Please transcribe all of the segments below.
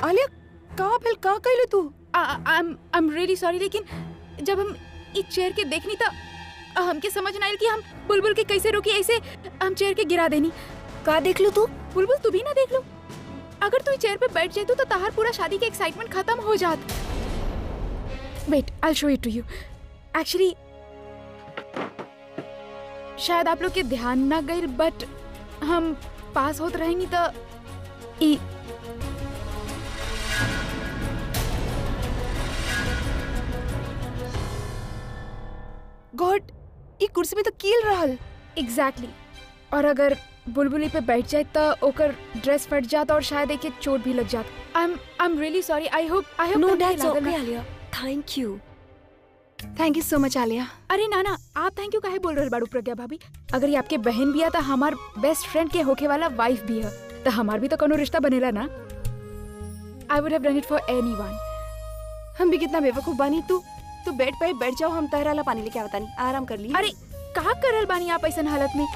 आलिया का कहले तू? आई एम रियली सॉरी, लेकिन जब हम इस चेयर के देखनी था हमके समझ ना आयल कि हम बुलबुल के कैसे रोकी, ऐसे हम चेयर के गिरा देनी। का देख लू तू? बुलबुल तू भी ना देख लो। अगर तू चेयर पे बैठ जाए तो ताहर पूरा शादी के एक्साइटमेंट खत्म हो जात। Wait, I will show it to you. Actually शायद आप लोग के ध्यान ना गई, बट हम पास होत रहेंगी तो गॉड, ई कुर्सी पे तो कील रहल। एग्जैक्टली। और अगर बुलबुली पे बैठ जाए तो ओकर ड्रेस फट जाता और शायद एक चोट भी लग जाता। I am really sorry. I hope no that's okay Alia. Thank you so much Alia. अरे नाना, आप थैंक यू काहे बोल रहे बाड़ू प्रज्ञा भाभी? अगर ये आपके बहन भी है तो हमार बेस्ट फ्रेंड के होके वाला वाइफ भी है, तो हमार भी तो कोनो रिश्ता बनेला ना। I would have done it for anyone. हम भी कितना बेवकूफ बानी। तू बेड पे बैठ जाओ, हम तहरा ला पानी लेके आवता नहीं, आराम कर ली। अरे का करल बानी आप ऐसा हालत में?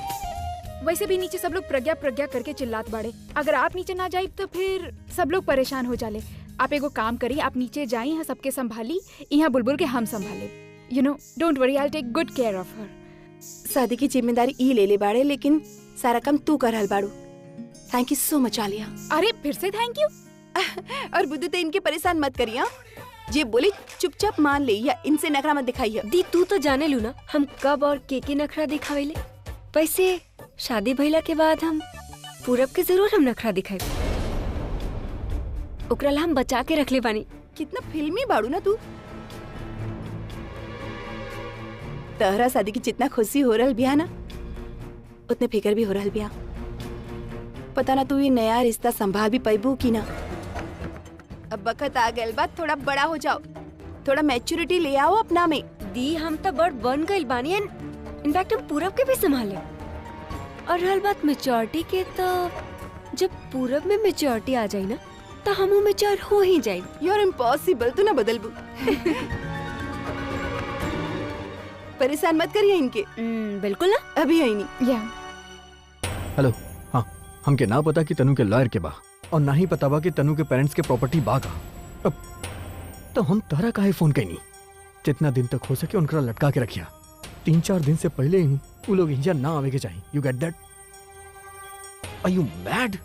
वैसे भी नीचे सब लोग प्रज्ञा प्रज्ञा करके चिल्लात बाड़े। अगर आप नीचे ना जाए तो फिर सब लोग परेशान हो जाले। आप एगो काम करी, आप नीचे जाई, यहाँ सबके संभाली, यहाँ बुलबुल के हम संभाले। You know, don't worry, I will take good care of her. शादी की जिम्मेदारी ई ले ले बाड़े, लेकिन सारा काम तू करल बाड़ू। Thank you so much Alia. अरे फिर से थैंक यू। और बुद्धू ते इनके परेशान मत करिए। जे बोली चुपचाप मान ले, या इनसे नखरा मत दिखाइए। दी तू तो जाने लू ना हम कब और के नखरा दिखावेले। वैसे शादी भइला के बाद हम पूरब के जरूर हम नखरा दिखाए। ओकरा ला हम बचा के रख ले बानी। कितना फिल्मी बाड़ू ना तू। तहरा शादी की जितना खुशी हो रहल बिया ना, उतने फिकर भी हो रहल बिया। पता ना तू ये नया रिश्ता संभाल भी पैबू की ना। अब वक्त आ गइल बा, थोड़ा बड़ा हो जाओ, थोड़ा मैच्योरिटी ले आओ अपना में। दी हम तो बड़ बन गइल बानी, इनफैक्ट हम पूरब के भी संभाले। और रहल बात मैच्योरिटी के, तो जब पूरब में मैच्योरिटी आ जाए ना तो हम मैच्योर हो ही जाए। यू आर इम्पॉसिबल, तू ना बदलबू। परेशान मत करिए इनके। बिल्कुल ना, अभी है नहीं। या हेलो, हाँ, हमके ना पता कि तनु के लॉयर के बा, और ना ही पता बा कि तनु के पेरेंट्स के प्रॉपर्टी बा का। अब तो हम तारा काहे फोन कैनी? जितना दिन तक हो सके उनका लटका के रखिया। 3-4 दिन से पहले ही वो लोग इंडिया ना आवे के चाहिए। You get that? Are you mad?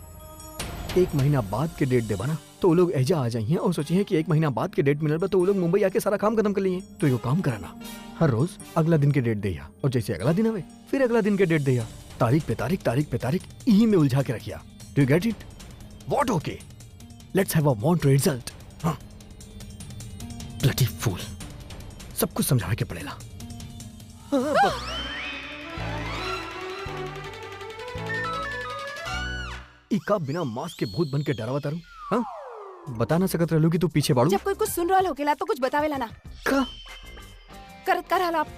1 महीना बाद के डेट देबा ना तो वो लोग एजा आ जाइए और सोचिए कि 1 महीना बाद के डेट मिलल बा तो वो लोग मुंबई आके सारा काम खत्म कर लिए। तो यो काम कराना, हर रोज अगला दिन के डेट दिया, और जैसे अगला दिन आवे फिर अगला दिन के डेट दिया, तारीख पे तारीख यही में उलझा के रखिया। Do you get it? What? Okay, lettuce have a want result. हां, ब्लडी फूल, सब कुछ समझा के पड़ेला। इका बिना मास्क के भूत बन के डरावा तारू। हाँ, बता ना सकत रहलू कि तू पीछे बाड़ू। जब कोई कुछ सुन रहल होकेला तो कुछ बतावेला ना। का करत करल आप।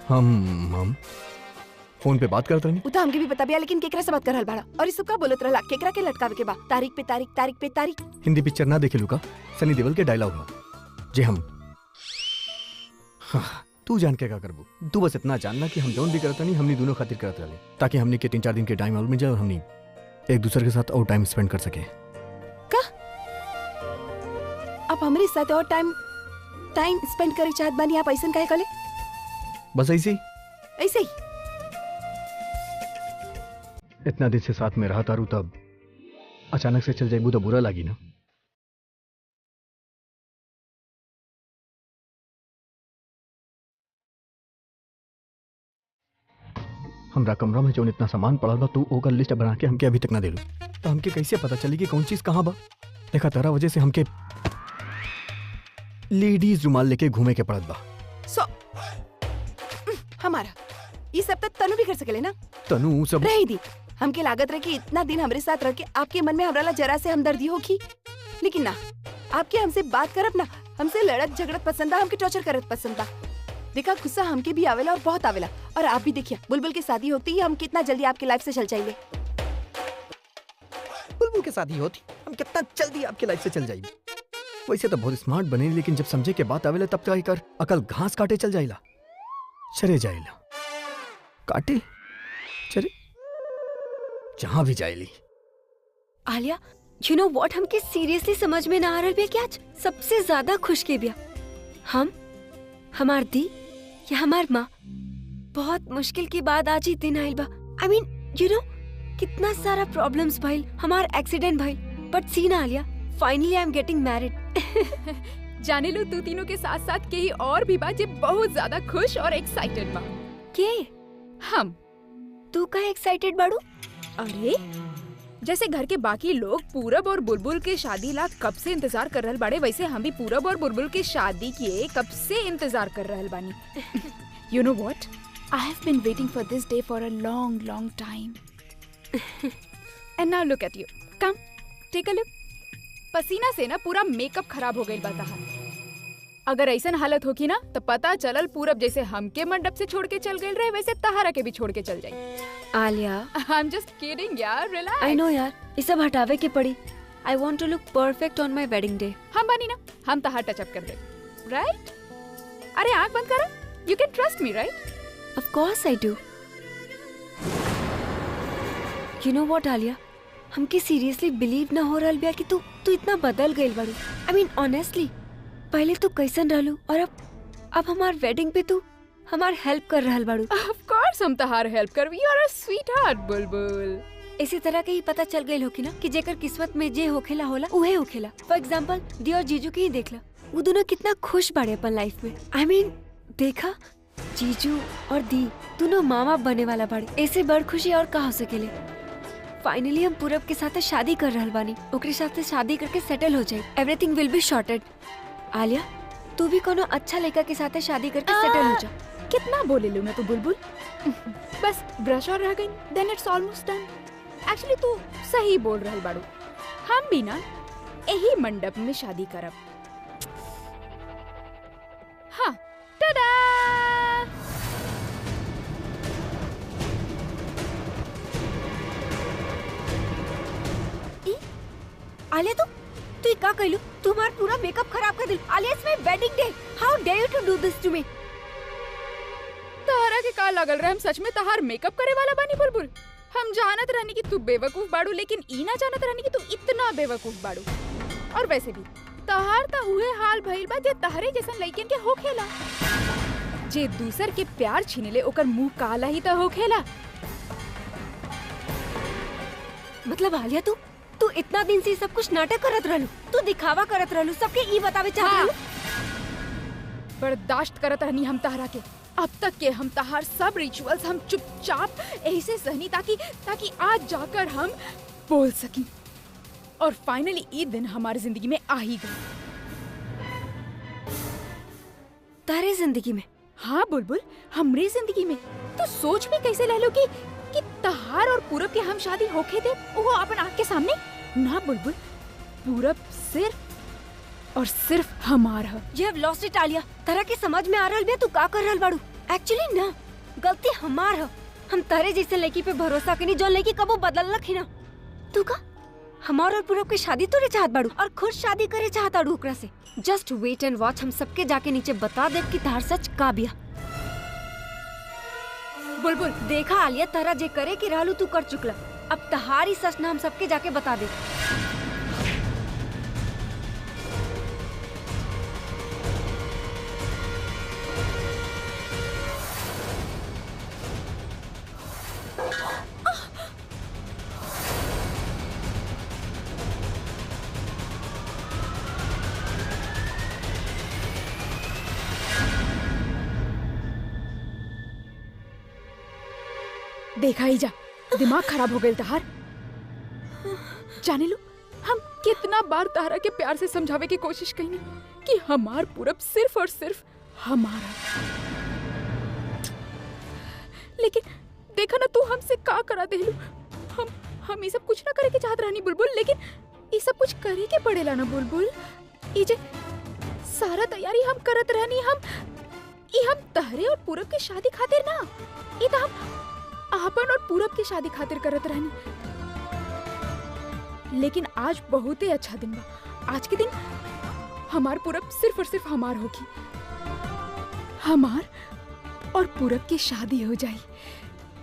हम फोन पे बात करत रहनी। उता हमके भी पता बिया, लेकिन केकरा से बात करल बाड़ा? और इस सब का बोलत रहला? केकरा के लटकावे के बा? तारीख पे तारीख। हिंदी पिक्चर ना देखे लू का? सनी देओल के डायलॉग हो जे हम। हाँ, तू जान के क्या करबू? तू बस इतना जानना कि हम जौन भी करत नहीं, हमनी दोनों खातिर करत रहले, ताकि हमनी के 3-4 दिन के टाइम और मिल जाए और हमनी एक दूसरे के साथ और टाइम स्पेंड कर सके। का आप हमारे साथ और टाइम स्पेंड करे चाहत बानी? आप ऐसा काहे कले? बस ऐसे ही ऐसे ही इतना दिन से साथ में रहा तारू, तब अचानक से चल जाइबू तो बुरा लगी ना। हमरा कमरा में जो इतना सामान पड़ा बा, तू ओकर लिस्ट बना के हमके अभी तक ना देलू, तो हमके कैसे पता चली कि कौन चीज कहाँ बा? देखा, तारा वजह से हमके लेडीज रुमाल लेके घूमे के पड़त बा। हमारा ये सब तक तनु भी कर सकेले ना। तनु सब रही दी, हमके लागत रहे कि इतना दिन हमरे साथ रह के आपके मन में हमरा ला जरा से हमदर्दी होगी, लेकिन ना, आपके हमसे बात करब ना, हमसे लड़त झगड़त पसंद आ, हमके टॉर्चर करत पसंद आ। देखा, गुस्सा हमके भी आवेला और बहुत आवेला, और आप भी देखिए बुलबुल की शादी होती ही हम कितना जल्दी आपकी लाइफ से चल जाएंगे। बुलबुल की शादी होती हम कितना जल्दी आपकी लाइफ से चल जाएगी। वैसे तो बहुत स्मार्ट बने, लेकिन जब समझे के बात आवेला तब क्या कर अकल घास काटे चल जाइला, चरे जाइला, काटे चरे जहां भी जाइली। आलिया यू नो व्हाट, हमके सीरियसली समझ में ना आ रहा बिया कि आज सबसे ज्यादा खुश के बिया हम, हमार दी या हमार माँ। बहुत मुश्किल के बाद आज ही दिन आइल बा। आई मीन यू नो कितना सारा प्रॉब्लम्स भइल, हमार एक्सीडेंट भइल, बट सी ना Alia, finally I am getting married. जाने लो तू तीनों के साथ साथ कहीं और भी बा जे बहुत ज्यादा खुश और एक्साइटेड बा। के हम। तू का एक्साइटेड बाड़ू? अरे जैसे घर के बाकी लोग पूरब और बुलबुल के शादी ला कब से इंतजार कर रहल बाड़े, वैसे हम भी पूरब और बुलबुल के शादी के कब से इंतजार कर रहल बानी। You know what? I have been waiting for this day for a long, long time. And now look at you. Come, take a look. पसीना से ना पूरा मेकअप खराब हो गई बता। अगर ऐसा हालत होगी ना तो पता चलल पूरब जैसे हमके मंडप से छोड़ के चल गए रहे वैसे तहारा के भी छोड़ के चल जाए। आलिया, I'm just kidding यार, relax. I know यार, ये सब हटावे के पड़ी। I want to look perfect on my wedding day. हम बनी ना, हम तहार टचअप कर दे, right? अरे आँख बंद करा, you can trust me, right? Of course I do. You know what Alia, हमके सीरियसली बिलीव ना हो रहल बिया कि तू इतना बदल गइल बाड़ू। I mean honestly, पहले तू कैसन रहलू और अब हमार वेडिंग पे तू हमार हेल्प कर रहल बाड़ू। Of course हम तहार हेल्प कर, you are a sweetheart बुलबुल। इसी तरह के ही पता चल गई होगी ना कि जेकर किस्मत में जे होखेला होला उहे होखेला। फॉर एग्जाम्पल दी और जीजू के ही देख ला, वो दोनों कितना खुश बाड़े अपन लाइफ में। आई मीन देखा, जीजू और दी दोनों मामा बने वाला बाड़े, ऐसे बड़ खुशी और का हो सकेले। फाइनली हम पूरब के साथ शादी कर रहल बानी, ओकरे साथ शादी करके सेटल हो जाए, everything will be sorted. Alia, तू भी कोनो अच्छा लड़का के साथ शादी करके सेटल हो जा। कितना बोले लू मैं तो बुलबुल। बस ब्रश और रह गई, then it's almost done. Actually तू सही बोल रहल बाड़ू, हम भी ना यही मंडप में शादी करब। हाँ, टाडा! आलिया तू का कहलू? तुम्हार पूरा मेकअप खराब कर दिल। Alia, it's my wedding day, how dare you to do this to me? तहारा के का लागल रहा हम सच में तहार मेकअप करे वाला बानी बुलबुल? हम जानत रहनी कि तू बेवकूफ बाड़ू, लेकिन ई ना जानत रहनी कि तू इतना बेवकूफ बाड़ू। और वैसे भी तहार ता उहे हाल भइल बा जे तहरे जैसन लइकन के होखेला, जे दूसर के प्यार छीनेले ओकर मुंह काला ही त होखेला। मतलब आलिया तू इतना दिन से सब कुछ नाटक करत रहलू, तू दिखावा करत रहलू, सबके ई बतावे चाहत रहलू। बर्दाश्त करत रहनी हम तहरा के, अब तक के हम तहार सब रिचुअल्स हम चुपचाप ऐसे सहनी ताकि आज जाकर हम बोल सकी। और फाइनली ये दिन हमारी जिंदगी में आ ही गई। तारे जिंदगी में? हाँ बुलबुल, हमरे जिंदगी में। तो सोच भी कैसे ले लो कि तहार और पूरब के हम शादी होके दे वो अपन आँख के सामने ना बुलबुल। पूरब सिर्फ और सिर्फ हमारा। You have lost it Alia, तारा के समझ में आ रहल बिया तू का कर रहल बाड़ू। एक्चुअली ना, गलती हमार है, हम तारे जैसे लड़की पे भरोसा करी जो लड़की कबो बदललक ही ना। तू का हमार और पूरब के शादी तोरे चाहत बाड़ू और खुद शादी करे चाहत आड़ू ओकरा से। जस्ट वेट एंड वॉच, हम सबके जाके नीचे बता दे कि तार सच का बिया। बुलबुल देखा आलिया, तारा जे करे कि रहलू तू कर चुकला, अब तहारी सच ना हम सबके जाके बता दे। देखा ही जा, दिमाग खराब हो गया तहार। जाने लो हम कितना बार तारा के प्यार से समझावे की कोशिश कईनी कि हमार पूरब सिर्फ और सिर्फ हमारा। लेकिन देखा ना तू हमसे का करा देलू। हम ये सब कुछ ना करे के चाहत रहनी बुलबुल, लेकिन ये सब कुछ करे के पड़ेला ना बुलबुल। ये जे सारा तैयारी हम करत रहनी, हम तहरे और पूरब के शादी खातिर ना, ये तो हम आपन और पूरब की शादी खातिर करत रहनी। लेकिन आज बहुत ही अच्छा दिन बा। आज के दिन हमार पूरब सिर्फ और सिर्फ हमार होगी। हमार और पूरब की शादी हो जाए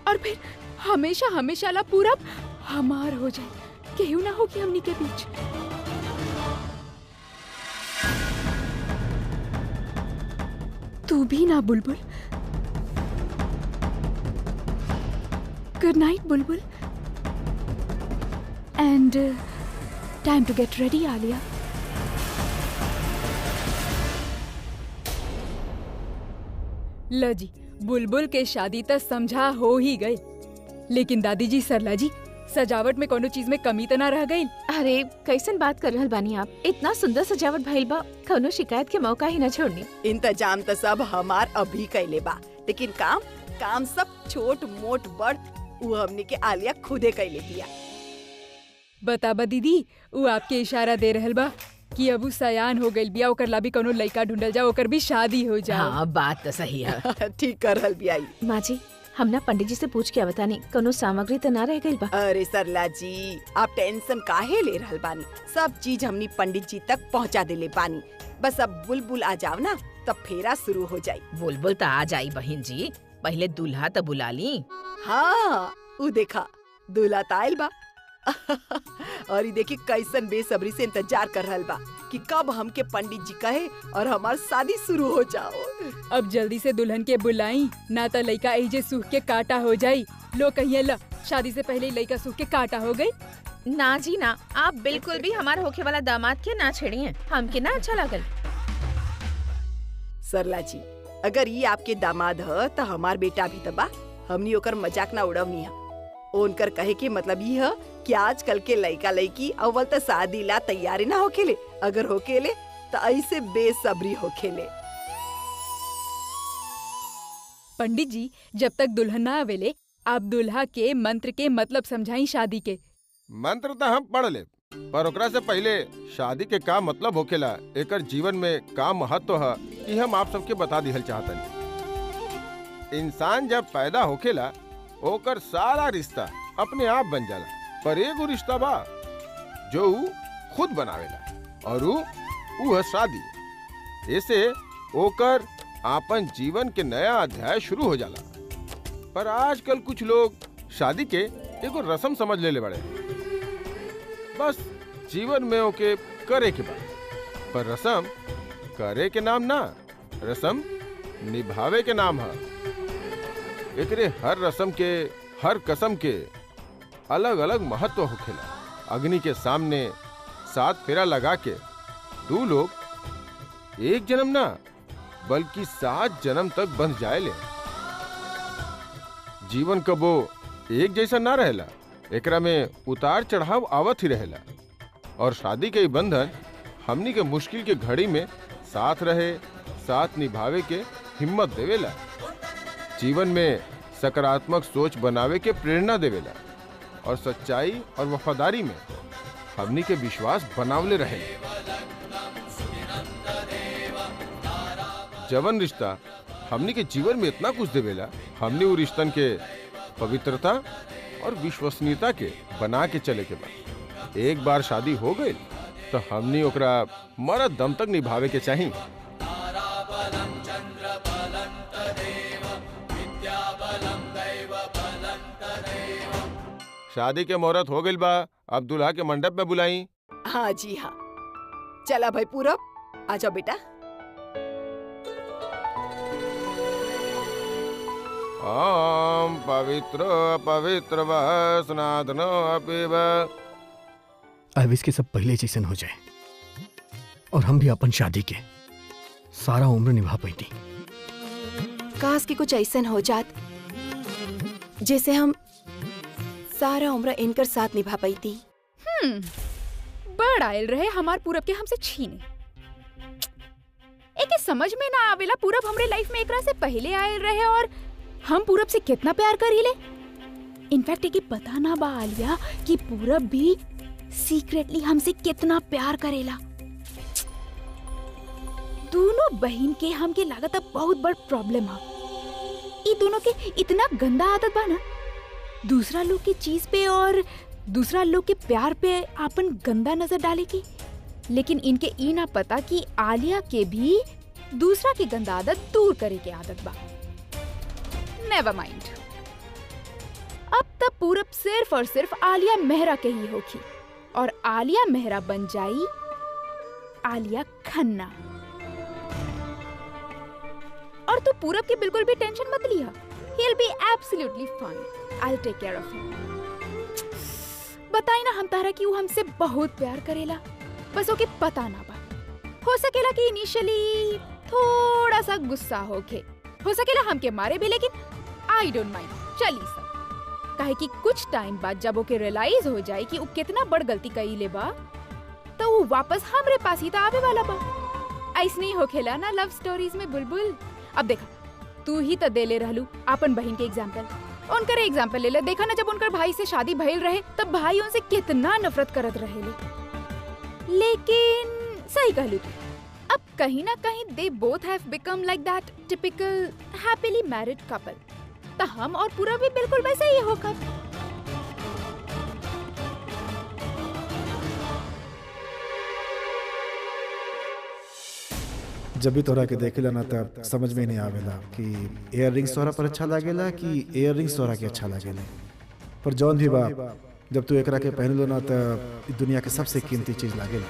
और फिर हमेशा हमेशा ला पूरब हमार हो जाए। केहू ना हो कि हमनी के बीच। तू भी ना Bulbul. Good night Bulbul. And time to get ready Alia. लो जी, बुलबुल के शादी तक समझा हो ही गई, लेकिन दादी जी सरला जी सजावट में कोनो चीज में कमी तो ना रह गई। अरे कैसन बात कर रहल बानी आप? इतना सुंदर सजावट भइल बा, कौनो शिकायत के मौका ही न छोड़नी। इंतजाम तो सब हमार अभी कैले बा, लेकिन काम सब छोट मोट बड़ वो हमने के आलिया खुदे कैले दिया। बताबा दीदी, वो आपके इशारा दे रहल बा कि अब उ सयान हो गइल बिया, ओकर ला भी कोनो लइका ढूंढल जाओ, ओकर भी शादी हो जाओ। हाँ, बात तो सही है। ठीक कर रहल बिया। माँ जी, हम ना पंडित जी से पूछ के बतानी कोनो सामग्री तो ना रह गई बा। अरे सरला जी, आप टेंशन काहे ले रहल बानी? सब चीज हमनी पंडित जी तक पहुंचा देले बानी। बस अब बुलबुल आ जाओ ना, तब फेरा शुरू हो जाई। बुलबुल तो आ जाई बहन जी, पहले दूल्हा तो बुला ली। हाँ, उ देखा दूल्हा ताइल बा। और ये देखी कैसन बेसब्री से इंतजार कर रहल बा कि कब हमके पंडित जी कहे और हमार शादी शुरू हो जाओ। अब जल्दी से दुल्हन के बुलाई, ना तो लइका एजे सूख के काटा हो जाई। लोग कहिए ला शादी से पहले लइका सूख के काटा हो गई। ना जी ना, आप बिल्कुल भी हमारे होके वाला दामाद के ना छेड़िए, हमके ना अच्छा लागल। सरला जी, अगर ये आपके दामाद है तो हमार बेटा भी तबा, हमनी ओकर मजाक ना उड़वनी है। उनकर कहे के मतलब ये है कि आजकल के लइका लइकी अव्वल तो शादी ला तैयारी ना होखेले, अगर होखेले तो ऐसे बेसब्री होखेले। पंडित जी, जब तक दुल्हन ना आवेले, आप दुल्हा के मंत्र के मतलब समझाई शादी के। मंत्र तो हम पढ़ ले, पर ओकरा से पहले शादी के का मतलब होखेला, एकर जीवन में का महत्व है, ये हम आप सबके बता दिहल चाहतनी। इंसान जब पैदा होखेला ओकर सारा रिश्ता अपने आप बन जाला, पर एगो रिश्ता बा जो ऊ खुद बनावेला, और ऊ है शादी। ऐसे ओकर आपन जीवन के नया अध्याय शुरू हो जाला। पर आजकल कुछ लोग शादी के एगो रस्म समझ ले बड़े, बस जीवन में ओके करे के बा। पर रस्म करे के नाम ना, रस्म निभावे के नाम है। एकरे हर रस्म के, हर कसम के अलग अलग महत्व होखेला। अग्नि के सामने 7 फेरा लगा के दो लोग एक जन्म ना बल्कि 7 जन्म तक बंध जाएले। जीवन कबो एक जैसा ना रहेला, एकरा में उतार चढ़ाव आवत ही रहेला। और शादी के बंधन हमनी के मुश्किल के घड़ी में साथ रहे, साथ निभावे के हिम्मत देवेला। जीवन में सकारात्मक सोच बनावे के प्रेरणा देवेला, और सच्चाई और वफादारी में हमनी के विश्वास बनावले रहे। जवन रिश्ता हमनी के जीवन में इतना कुछ देवेला, हमनी वो रिश्तन के पवित्रता और विश्वसनीयता के बना के चले के बाद एक बार शादी हो गई तो हमनी ओकरा मरद दम तक निभावे के चाहिए। शादी के मुहूर्त हो गइल बा, अब दूल्हा के मंडप में बुलाई। हाँ जी हाँ, चला भाई पूरब, आ जाओ बेटा। ओम पवित्र पवित्र व स्नातनो अपि व। आई विश के सब पहले जैसन हो जाए और हम भी अपन शादी के सारा उम्र निभा पाती। काश की कुछ ऐसन हो जात जैसे हम सारा उम्र इनकर साथ निभा पाई थी। बड़ आयल रहे हमार पूरब के हमसे छीने। एके समझ में ना आवेला, पूरब हमरे लाइफ में एकरा से पहले आयल रहे और हम पूरब से कितना प्यार करीले। इनफैक्ट एके पता ना बा आलिया कि पूरब भी सीक्रेटली हमसे कितना प्यार करेला। दोनों बहन के हमके लागत अब बहुत बड़ प्रॉब्लम है। ये दोनों के इतना गंदा आदत बा ना, दूसरा लोग के चीज पे और दूसरा लोग के प्यार पे आपन गंदा नजर डाले की। लेकिन इनके ई ना पता कि आलिया के भी दूसरा की गंदा आदत दूर करे के आदत बा। नेवर माइंड, अब तक पूरब सिर्फ और सिर्फ आलिया मेहरा के ही होगी। और आलिया मेहरा बन जाई आलिया खन्ना। और तू पूरब की बिल्कुल भी टेंशन मत लिया, he'll be absolutely fine. I'll take care of him. बताई ना हम तारा कि वो हमसे बहुत प्यार करेला, बस ओके पता ना बा। हो सकेला कि इनिशियली थोड़ा सा गुस्सा होके, हो सकेला हमके मारे भी, लेकिन I don't mind. चली सब काहे कि कुछ टाइम बाद जब ओके रियलाइज हो जाए कि वो कितना बड़ गलती कईले बा, तो वो वापस हमरे पास ही तो आवे वाला बा। ऐसे नहीं होखेला ना लव स्टोरीज में बुलबुल। अब देखा, तू ही तो दे ले रहलू अपन बहन के एग्जाम्पल, उनकर एग्जाम्पल ले ले। देखा ना जब उनकर भाई से शादी भइल रहे तब भाई उनसे कितना नफरत करत रहेले, लेकिन सही कहलू तू, अब कहीं ना कहीं they both have become like that typical happily married couple. तो हम और पूरा भी बिल्कुल वैसे ही होगा। जब भी तोरा के देखेला ना तब समझ में नहीं आवेला कि इयर रिंग्स तोरा पर अच्छा लागेला कि इयर रिंग्स तोरा के अच्छा लागेला। पर जौन भी बा, जब तू एकरा के पहन लो ना तब दुनिया के सबसे कीमती चीज लागेला।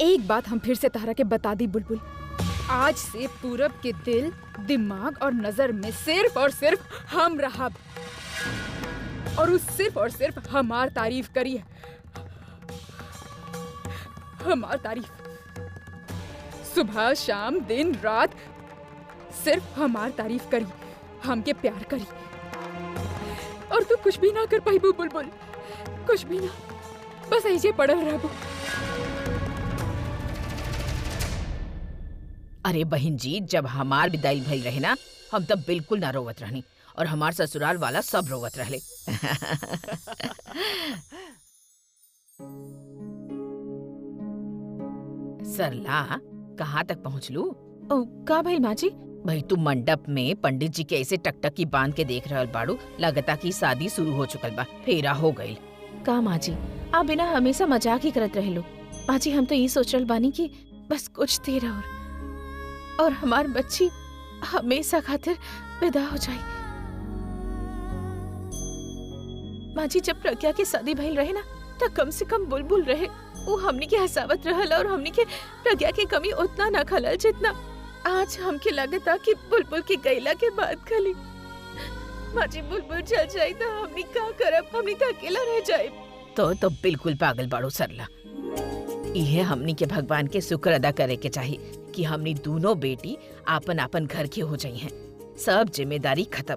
एक बात हम फिर से तारा के बता दी बुलबुल, आज से पूरब के दिल, दिमाग और नजर में सिर्फ और सिर्फ हम रहा, और उस सिर्फ और सिर्फ हमार तारीफ करी है, हमार तारीफ। सुबह शाम दिन रात सिर्फ हमार तारीफ करी, हमके प्यार करी। और तू कुछ भी ना कर पाई बुलबुल, कुछ भी ना, बस ऐसे पड़ल रहबो। अरे बहन जी, जब हमार विदाई भइल रहे ना, हम तब बिल्कुल ना रोवत रहनी, और हमार ससुराल वाला सब रोवत रहले। सरला, कहाँ तक पहुँच लू? ओ का भाई माँ जी? भाई तू मंडप में पंडित जी के ऐसे टकटकी बांध के देख रहल बाड़ू, लगता की शादी शुरू हो चुकल बा, फेरा हो गईल। का माँ जी, आप बिना हमेशा मजाक ही करत रहे लो। माँ जी हम तो ये सोच रहल बानी कि बस कुछ देर और हमार बच्ची हमेशा खातिर विदा हो जाए। माँ जी जब प्रज्ञा की शादी भइल रहे ना, तो कम से कम बुलबुल रहे, वो हमनी के हसावत रहल और हमनी के प्रज्ञा की कमी उतना ना खलल जितना आज हमके लगता कि बुलबुल की गैला के बाद खली। माँ जी बुलबुल चल जाए तो हमनी का करब, हमनी तो अकेला रह जाए। तो बिल्कुल पागल बाड़ू सरला। इहे हमनी के भगवान के शुक्र अदा करे के चाहिए कि हमनी दोनों बेटी आपन आपन घर के हो जाई हैं, सब जिम्मेदारी खत्म,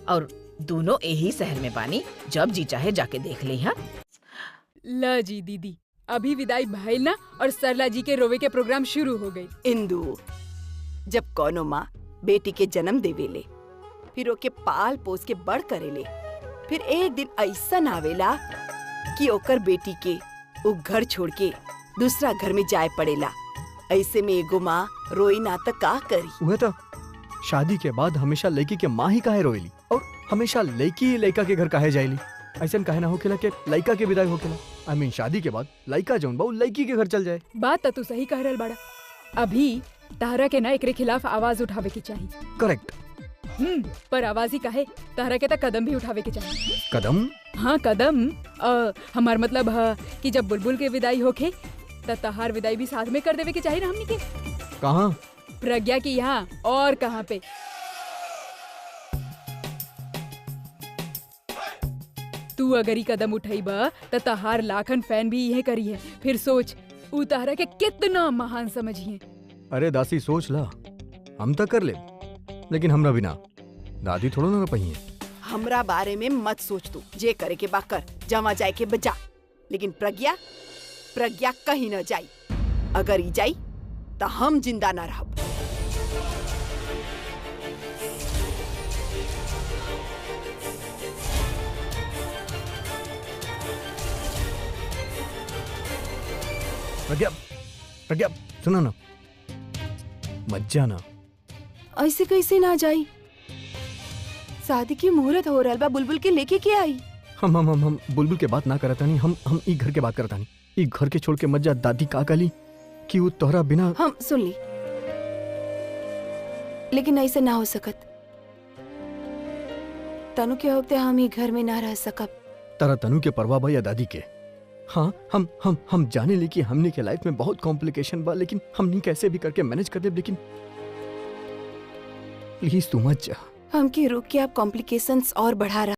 और दोनों यही शहर में बानी, जब जी चाहे जाके देख ले। हाँ ला जी दीदी, अभी विदाई भइल ना, और सरला जी के रोवे के प्रोग्राम शुरू हो गई। इंदु, जब कोनो माँ बेटी के जन्म देवेले, फिर ओके पाल पोस के बड़ करेले, फिर एक दिन ऐसा आवेला कि ओकर बेटी के वो घर छोड़ के दूसरा घर में जाए पड़ेला। ऐसे में एगो माँ रोई ना तो का करी। वह तो शादी के बाद हमेशा लड़की के माँ ही काहे रोएली, और हमेशा लड़की लड़का के घर काहे जाएली। ऐसा काहे ना होखेला कि लड़का के विदाई होखेला। I mean, शादी के बाद लड़का जौन बा लड़की के घर चल जाए। बात तो तू सही कह रहल बड़ा। अभी तारा के ना एकरे खिलाफ आवाज उठावे के चाहिए। करेक्ट। पर आवाज ही काहे, तारा के तो कदम भी उठावे के चाहिए। कदम? हाँ कदम। हमार मतलब कि जब बुलबुल के विदाई होखे त तहार विदाई भी साथ में कर देवे के चाहिए ना हमनी के। कहाँ? प्रज्ञा की यहाँ, और कहाँ पे। तू अगर ही कदम उठाईबा त तहार लाखन फैन भी यह करी है। फिर सोच उ तारा के कितना महान समझिए। अरे दासी सोच ला, हम तो कर ले, लेकिन हमरा बिना दादी थोड़ा ना पहिए। हमरा बारे में मत सोच, तू जे करे के बा कर, जमा जाए के बजा, लेकिन प्रज्ञा कहीं न जाई। अगर ई जाई तो हम जिंदा न रहब। प्रज्ञा सुनो ना, मत जाना। ऐसे कैसे ना जाई? शादी की मुहूर्त हो रहल बा, बुलबुल के लेके के आई। हम बुलबुल के बात ना करता नहीं, हम ई घर के बात करता नहीं। ई घर के छोड़ के मत जा। दादी का कहली कि वो तोहरा बिना। हम सुन ली, लेकिन ऐसे ना हो सकत। तनु के होते हम ही घर में ना रह सकब। तारा तनु के परवाह बा या दादी के? हाँ, हम जाने ली कि हमने के लाइफ में बहुत कॉम्प्लिकेशन बा, लेकिन हमने कैसे भी करके मैनेज कर दे। लेकिन प्लीज तू मत जा। हमके रोक के आप कॉम्प्लिकेशंस और बढ़ा रहा।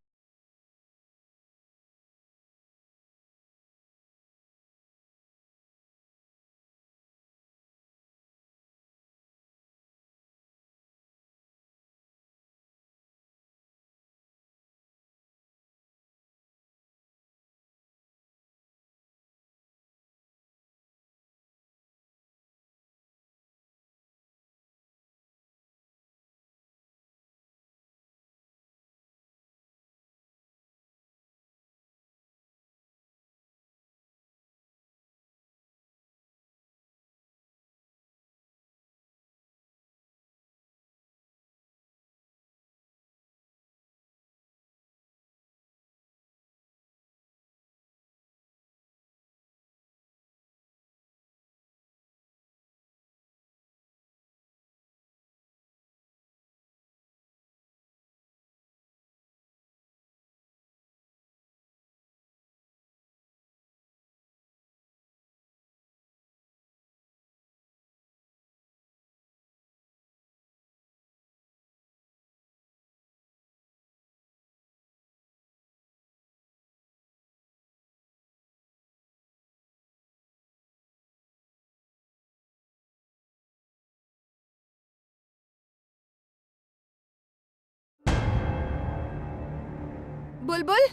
बुलबुल,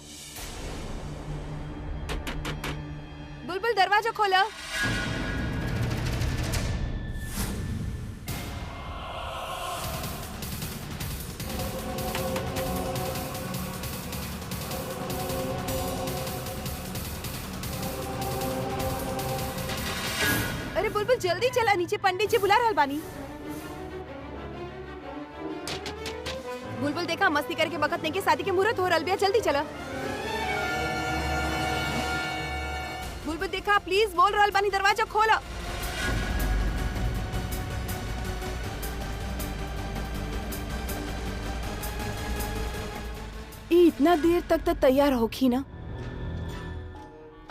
बुलबुल दरवाजा खोलो। अरे बुलबुल जल्दी चला, नीचे पंडित जी बुला रहल बानी। बुलबुल देखा मस्ती करके बखत नहीं के शादी के मुहूर्त हो रहल बिया, जल्दी चला। बुलबुल देखा प्लीज बोल रहल बानी, दरवाजा खोला। ये इतना देर तक तो तैयार होगी ना?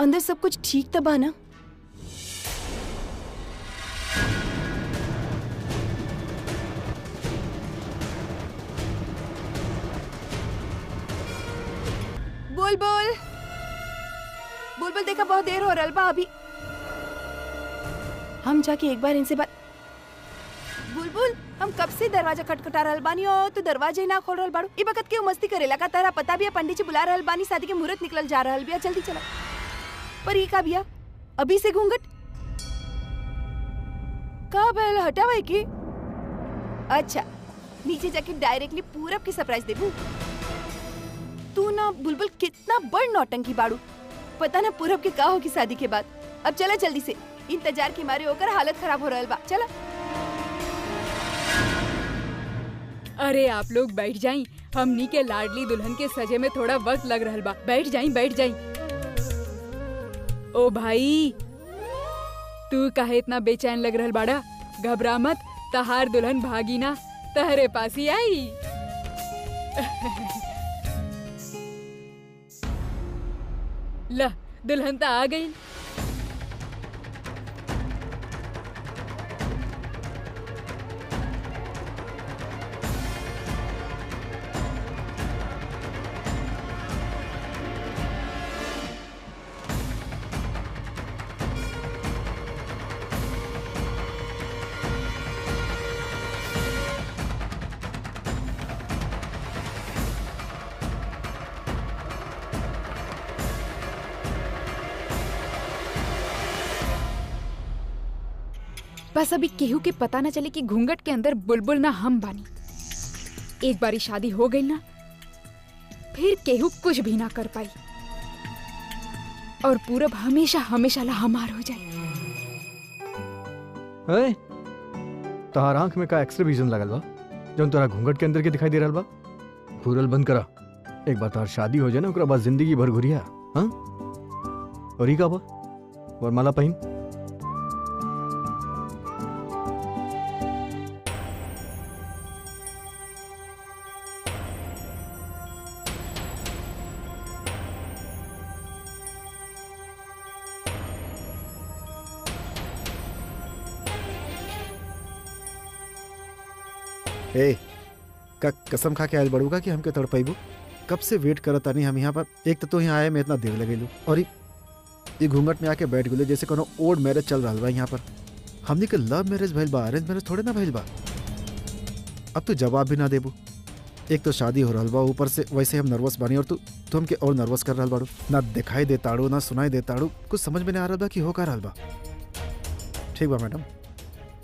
अंदर सब कुछ ठीक तो बा ना? बुलबुल, बुलबुल देखा बहुत देर हो रहा बा अभी। हम जाके एक बार इनसे बात। बुलबुल हम कब से दरवाजा खटखटा रहल बानी और तो दरवाजा ही ना खोल रहल बाड़ू। ई बकत क्यों मस्ती करेला का? तारा पता भी है पंडित जी बुला रहल बानी, शादी के मुहूर्त निकल जा रहल बिया, जल्दी चला। पर ई का बिया अभी से घूंघट का बैल हटावे की? अच्छा नीचे जाके डायरेक्टली पूरब की सरप्राइज देबू। तू ना बुलबुल कितना बड़ नौटंकी बाड़ू। पता ना पूरब के का होगी शादी के बाद। अब चला जल्दी से, इंतजार के मारे होकर हालत खराब हो रहल बा। चला। अरे आप लोग बैठ जाई, हमनी के लाडली दुल्हन के सजे में थोड़ा वक्त लग रहल बा। बैठ जाई, बैठ जाई। ओ भाई तू काहे इतना बेचैन लग रहल बाड़ा? घबरा मत, तहार दुल्हन भागी ना, तहरे पास ही आई। ला दुल्हन तो आ गई। बस अभी केहू के पता न चले कि घूंघट के अंदर बुलबुल ना हम बानी। एक बारी शादी हो गई ना, फिर केहू कुछ भी ना कर पाई और पूरब हमेशा हमेशा ला हमार हो जाए। तहार आंख में का एक्सरे विजन लगल बा जौन तोरा घूंघट के अंदर के दिखाई दे रहल बा? घूरल बंद करा। एक बार तार शादी हो जाए ना, ओकरा बाद जिंदगी भर घुरिया। हाँ और ई का बा? वरमाला पहिन। ए का कसम खा के आयल बड़ूगा कि हमके तड़पैबू? कब से वेट करत तानी हम यहाँ पर। एक तो यहाँ आए में इतना देर लगेलू और ये घूंघट में आके बैठ गए जैसे कोनो ओल्ड मैरिज चल रहा बा यहाँ पर। हमनी के लव मैरिज भइल बा, अरेंज मैरिज थोड़े ना भइल बा। अब तू जवाब भी ना देबू। एक तो शादी हो रहा बा, ऊपर से वैसे हम नर्वस बानी और तू हमके और नर्वस कर रहा बाड़ू। ना दिखाई दे ताड़ू ना सुनाई दे ताड़ू, कुछ समझ में नहीं आ रहा बा कि हो का रहा बा। ठीक बा मैडम,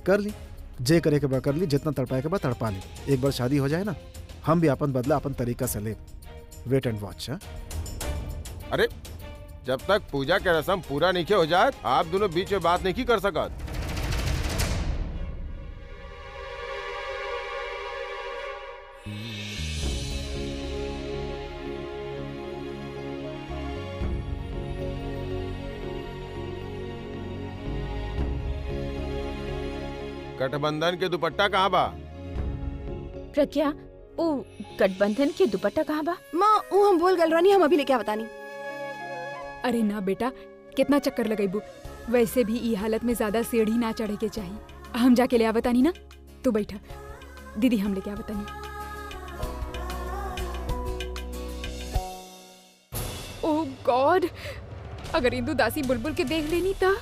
कर ली जे करे के बा कर ली, जितना तड़पाए के बा तड़पा ली। एक बार शादी हो जाए ना, हम भी अपन बदला अपन तरीका से ले। Wait and watch. अरे जब तक पूजा के रस्म पूरा नहीं हो जाए आप दोनों बीच में बात नहीं कर सकत। गठबंधन के दुपट्टा कहाँ बा? प्रज्ञा, ओ गठबंधन के दुपट्टा कहाँ बा? माँ वो हम बोल गल रानी, हम अभी लेके आवतानी। अरे ना बेटा, कितना चक्कर लगाइबू। वैसे भी ई हालत में ज्यादा सीढ़ी ना चढ़े के चाहिए। हम जाके ले आवतानी ना, तू बैठा। दीदी हम लेके आवतानी। ओह गॉड, अगर इंदु दासी बुलबुल के देख लेनी तो।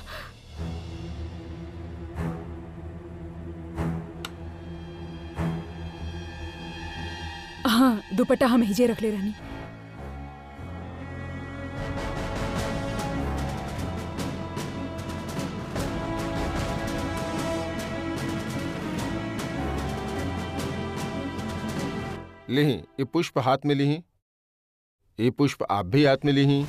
हाँ, दुपट्टा हम हिजे रख ले रानी। लिही ये पुष्प हाथ में लिही, ये पुष्प आप भी हाथ में लिही।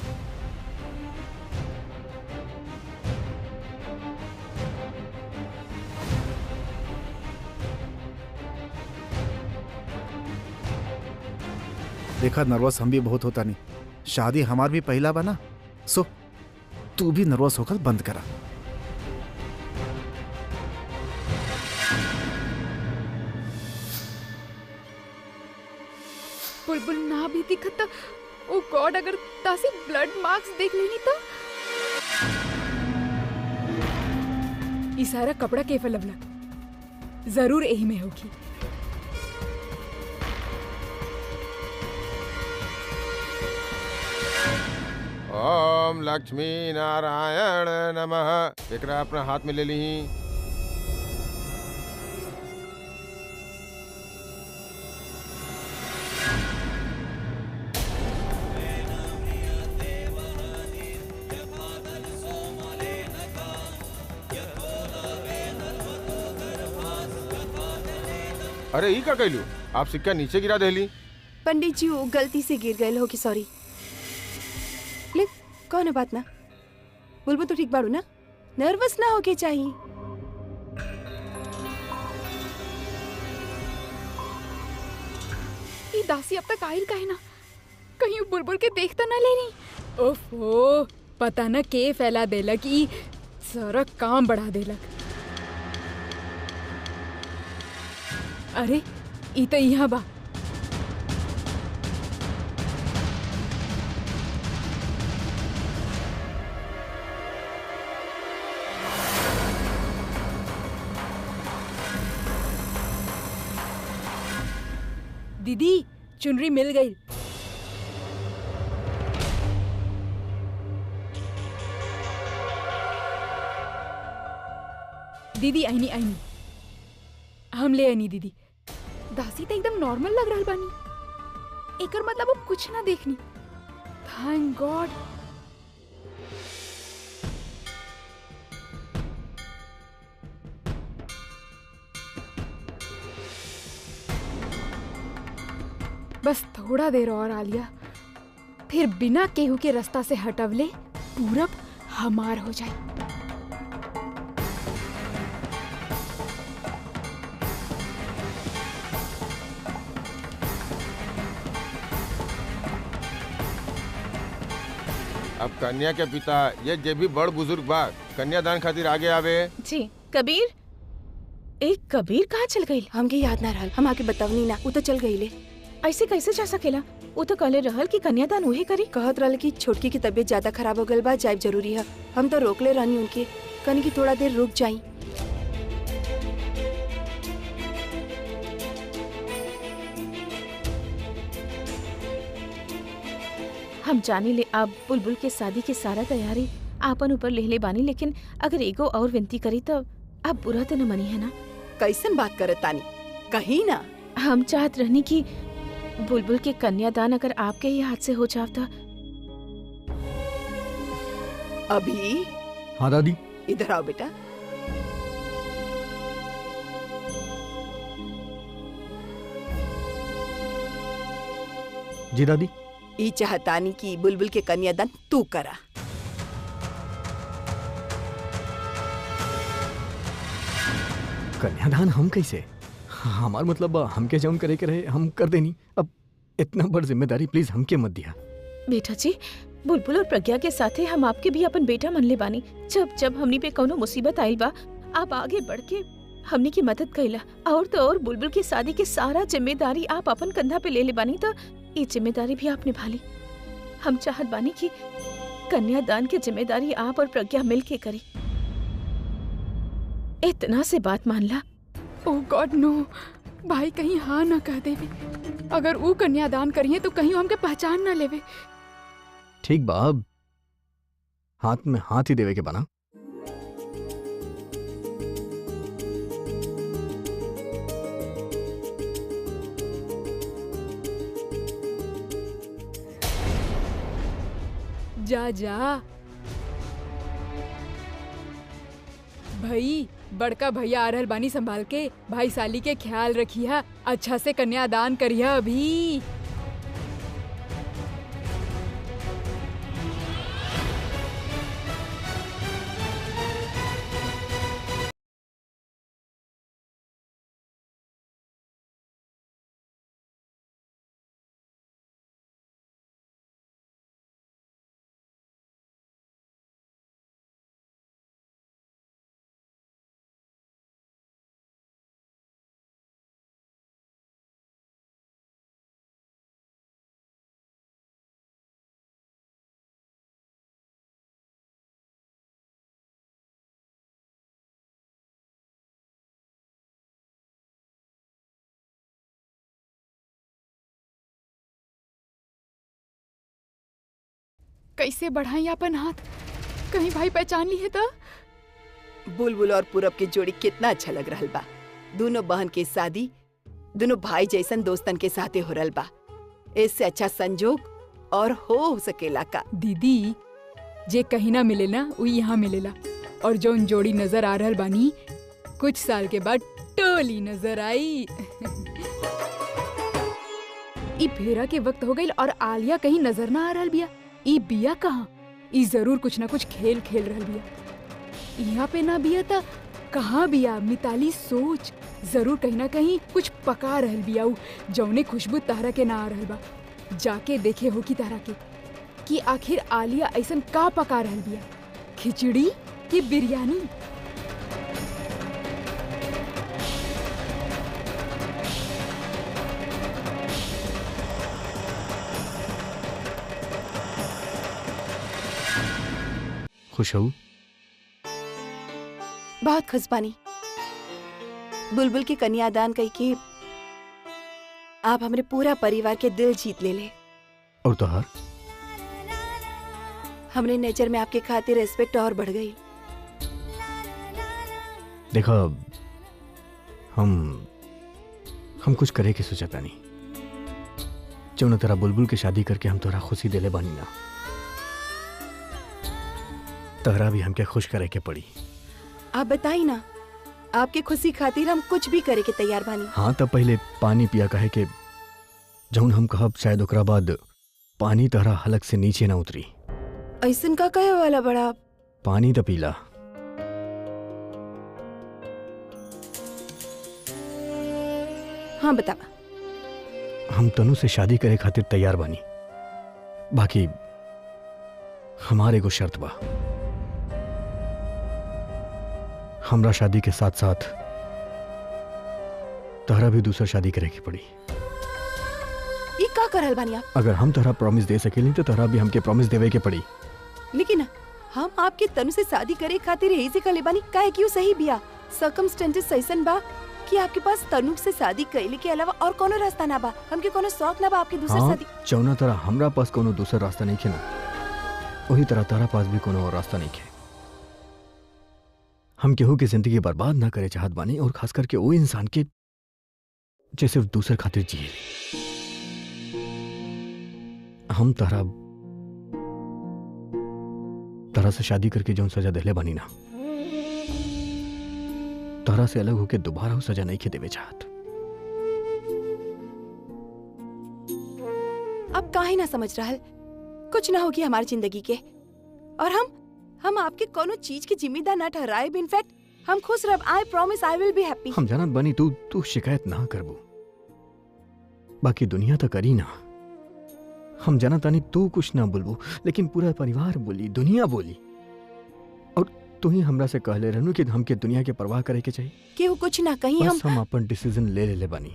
देखा नर्वस हम भी बहुत होता नहीं, शादी हमार भी पहला बना। सो तू भी नर्वस होकर बंद करा। बुलबुल ना भी दिखता। ओ गॉड, अगर तासी ब्लड मार्क्स देख लेनी तो। ई सारा कपड़ा केफल लवला जरूर यही में होगी। ओम लक्ष्मी नारायण नमः। एकरा अपना हाथ में ले ली। अरे ई का कहलू, आप सिक्का नीचे गिरा देली। पंडित जी वो गलती से गिर गए होगी, सॉरी। ले कौन है बात ना, बुलबुल तो ठीक बाड़ू ना, नर्वस ना होके चाहिए। ये दासी अब तक आयल काहे ना, कहीं बुलबुल के देखता ना ले रही। ओफो, पता न के फैला देलक, ई सारा काम बढ़ा देलक। अरे ई तो यहाँ बा। दीदी चुनरी मिल गई। दीदी आईनी आईनी, हम ले आईनी दीदी। दासी तो एकदम नॉर्मल लग रहा बानी, एकर मतलब अब कुछ ना देखनी। Thank God. बस थोड़ा देर और आलिया, फिर बिना केहू के रास्ता से हटवले पूरब हमार हो जाए। अब कन्या के पिता ये जे भी बड़ बुजुर्ग बा कन्यादान खातिर आगे आवे। जी कबीर, एक कबीर कहाँ चल गई? हमके याद ना रहल, हम आके बतावनी ना, वो तो चल गई ले। ऐसे कैसे जा सकेला? वो तो कहले रहल कि कन्यादान उहे करी। कहत रहल कि छोटकी की तबीयत ज्यादा खराब हो गल बा, जाइब जरूरी है। हम तो रोकले रहनी उनके, कनी की थोड़ा देर रुक जाई। हम जाने ले आप बुलबुल के शादी के सारा तैयारी आपन ऊपर ले बानी, लेकिन अगर एगो और विनती करी तो आप बुरा तो न मनी है ना? कैसन बात करत तानी, कहीं ना। हम चाहत रहनी कि बुलबुल के कन्यादान अगर आपके ही हाथ से हो जाता। अभी हाँ दादी। इधर आओ बेटा। जी दादी। ई चाहतानी कि बुलबुल के कन्यादान तू करा। कन्यादान हम कैसे? हमार मतलब हमके जौन करे के रहे हम कर देनी। अब इतना बड़ जिम्मेदारी प्लीज हमके मत दिया। बेटा जी, बुलबुल और प्रज्ञा के साथे हम आपके भी अपन बेटा मन ले बानी। जब जब हमनी पे कोनो मुसीबत आइल बा, आप आगे बढ़ के हमनी की मदद कइला। और तो और बुलबुल की शादी के सारा जिम्मेदारी आप अपन कंधा पे ले बानी, तो ये जिम्मेदारी भी आप निभा ली। हम चाहत बानी कि कन्यादान की जिम्मेदारी आप और प्रज्ञा मिल के करी। इतना से बात मान ला। ओह गॉड नो, भाई कहीं हाँ ना कह देवे। अगर वो कन्यादान करिए तो कहीं हमके पहचान ना लेवे। ठीक बा, अब हाथ में हाथ ही देवे के बना। जा जा भाई, बड़का भैया आ रहल बानी, संभाल के भाई साली के ख्याल रखिया, अच्छा से कन्यादान करिया अभी। कैसे बढ़ाई अपन हाथ, कहीं भाई पहचान ली है तो? बुलबुल और पूरब की जोड़ी कितना अच्छा लग रहल बा। दोनों बहन की शादी दोनों भाई जैसन दोस्तन के साथे हो रहल बा। इससे अच्छा संजोग और हो सकेला का? दीदी, जे कहीं ना मिले ना वो यहाँ मिलेला। और जो जोड़ी नजर आ रहल बानी, कुछ साल के बाद टोली नजर आई। ई फेरा के वक्त हो गई और आलिया कहीं नजर ना आ रहल बिया। ई बिया कहाँ? ई जरूर कुछ ना कुछ खेल खेल रहल बिया। यहाँ पे ना बिया था, कहाँ बिया? मिताली सोच, जरूर कहीं ना कहीं कुछ पका रहल बिया। जौने खुशबू तारा के ना आ रहल बा। जाके देखे हो की तारा के कि आखिर आलिया ऐसन का पका रहल बिया, खिचड़ी की बिरयानी? खुश हो? बहुत खुश बानी। बुलबुल के कन्यादान कई के आप हमरे पूरा परिवार के दिल जीत ले ले। और तोहार? हमरे नेचर में आपके खातिर रिस्पेक्ट और बढ़ गई। देखा, हम कुछ करे के सोचता नहीं। जो न तेरा बुलबुल की शादी करके हम तोरा खुशी देले बानी ना, तोहरा भी हमके खुश करे के पड़ी। आप बताई ना, आपके खुशी खातिर हम कुछ भी करे के तैयार बानी। हाँ, तब पहले पानी पिया कहे के जौन हम कहब, शायद ओकरा बाद पानी तोहरा हलक से नीचे ना उतरी। ऐसन का कहे वाला बड़ा? पानी तो पीला। हाँ बता। हम तनु से शादी करे खातिर तैयार बानी, बाकी हमारे को शर्त बा। हमरा शादी के साथ साथ तोहरा भी दूसरा शादी करे की पड़ी। ये का करल बानी आप? अगर हम तोहरा प्रॉमिस दे सकेली तो तोहरा भी हमके प्रॉमिस देवे के पड़ी। लेकिन हम आपके तनु से शादी करे खातिर यही से कले बानी, काहे कि सही बिया। सर्कमस्टेंसेस ऐसन बा कि आपके पास तनु से शादी कैले के अलावा और कोनो रास्ता ना बा? हमके कोनो शौक ना बा आपके दूसर हाँ शादी? जौना तरह हमरा पास कोनो दूसरा रास्ता नहीं खे ना, वही तरह तारा पास भी कोनो और रास्ता नहीं खे। हम केहू की जिंदगी बर्बाद ना करे चाहत बानी, और खास करके वो इंसान के जो सिर्फ दूसर खातिर जिए। हम तारा से शादी करके जौन सजा देले बानी ना, तारा से अलग होके दोबारा वो सजा नहीं खे देवे चाहत। अब काहे ना समझ रहा है? कुछ ना होगी हमारी जिंदगी के, और हम आपके कोनो चीज की जिम्मेदार ना ठहराए। इनफैक्ट हम खुश रह। I promise I will be happy. हम जानत बानी तू शिकायत ना करबो, बाकी दुनिया तो करी ना। हम जानत तानी तू कुछ ना बोलबो, लेकिन पूरा परिवार बोली, दुनिया बोली। और तू ही हमरा से कहले रहनु कि हमके दुनिया के परवाह करे के चाहिए। केहू कुछ ना कहीं बस हम अपन डिसीजन ले ले बानी।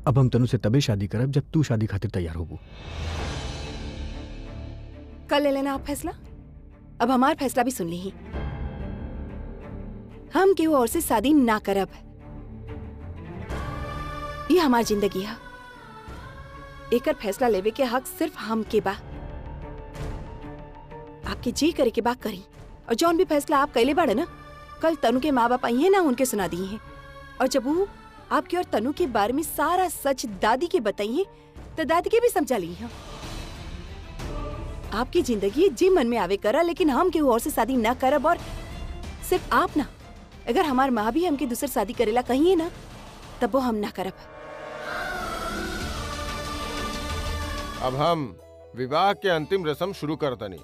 अब हम तनु से तबे शादी करब जब तू शादी खातिर तैयार होबू। कल ले लेना आप फैसला। अब हमारा फैसला भी सुन ली। हम केहू और से शादी ना करब। ये हमारी जिंदगी है। एकर फैसला लेवे के हक सिर्फ हम के बा। आपके जी करे के बा करी, और जौन भी फैसला आप कैले बाड़े ना, कल तनु के माँ बाप आई है ना, उनके सुना दी है। और जब वो आपके और तनु के बारे में सारा सच दादी के बताई है, तो दादी के भी समझा ली है। आपकी जिंदगी जी मन में आवे करा, लेकिन हम केहू और से शादी ना करब। और सिर्फ आप ना, अगर हमार माँ भी हमके दूसर शादी करेला कही है ना, तब वो हम ना करब। अब हम विवाह के अंतिम रस्म शुरू करतनी।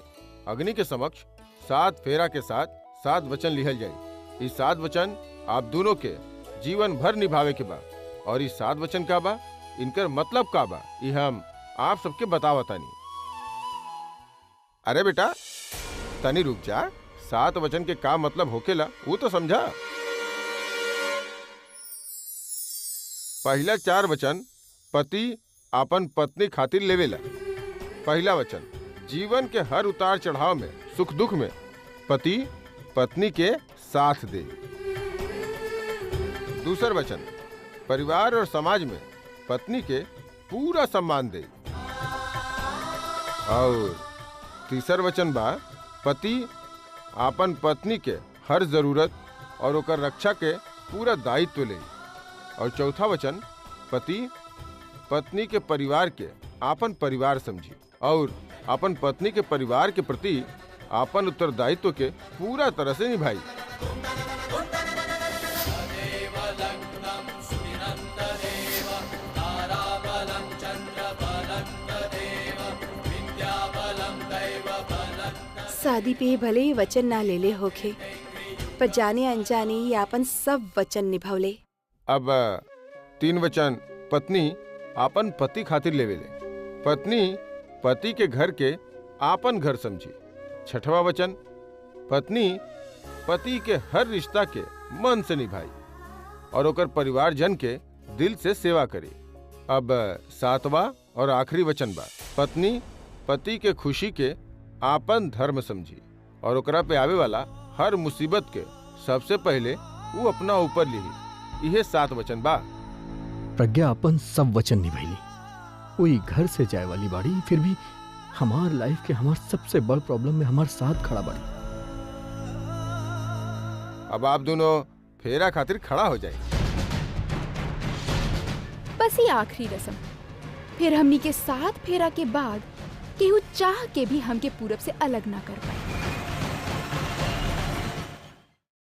अग्नि के समक्ष 7 फेरा के साथ 7 वचन लिखल जाई। इस 7 वचन आप दोनों के जीवन भर निभावे के बा। और इस 7 वचन का बा, इनकर मतलब का बा, ये हम आप सबके बतावतानी। अरे बेटा तनी रुक जा। 7 वचन के का मतलब होकेला वो तो समझा। पहला 4 वचन पति अपन पत्नी खातिर लेवेला। पहला वचन, जीवन के हर उतार चढ़ाव में, सुख दुख में पति पत्नी के साथ दे। दूसर वचन, परिवार और समाज में पत्नी के पूरा सम्मान दे। और तीसर वचन बा, पति अपन पत्नी के हर जरूरत और ओकर रक्षा के पूरा दायित्व ले। और चौथा वचन, पति पत्नी के परिवार के आपन परिवार समझी और अपन पत्नी के परिवार के प्रति आपन उत्तरदायित्व के पूरा तरह से निभाई। शादी पे भले ही वचन ना ले ले होखे, पर जाने अनजाने ही आपन सब वचन निभावले। अब 3 वचन पत्नी आपन पति खातिर लेवेले। पत्नी पति के घर के आपन घर समझी। 6वां वचन, पत्नी पति के हर रिश्ता के मन से निभाई और ओकर परिवार जन के दिल से सेवा करी। अब 7वां और आखिरी वचन बा, पत्नी पति के खुशी के आपन धर्म समझी और ओकरा पे आवे वाला हर मुसीबत के सबसे पहले वो अपना ऊपर ली। यह 7 वचन बा। प्रज्ञा अपन सब वचन निभाई। वही घर से जाए वाली बाड़ी, फिर भी हमार लाइफ के हमार सबसे बड़ प्रॉब्लम में हमार साथ खड़ा बाड़ी। अब आप दोनों फेरा खातिर खड़ा हो जाए। बस ये आखिरी रस्म। फिर हमनी के 7 फेरा के बाद केहू चाह के भी हमके पूरब से अलग ना कर पाए।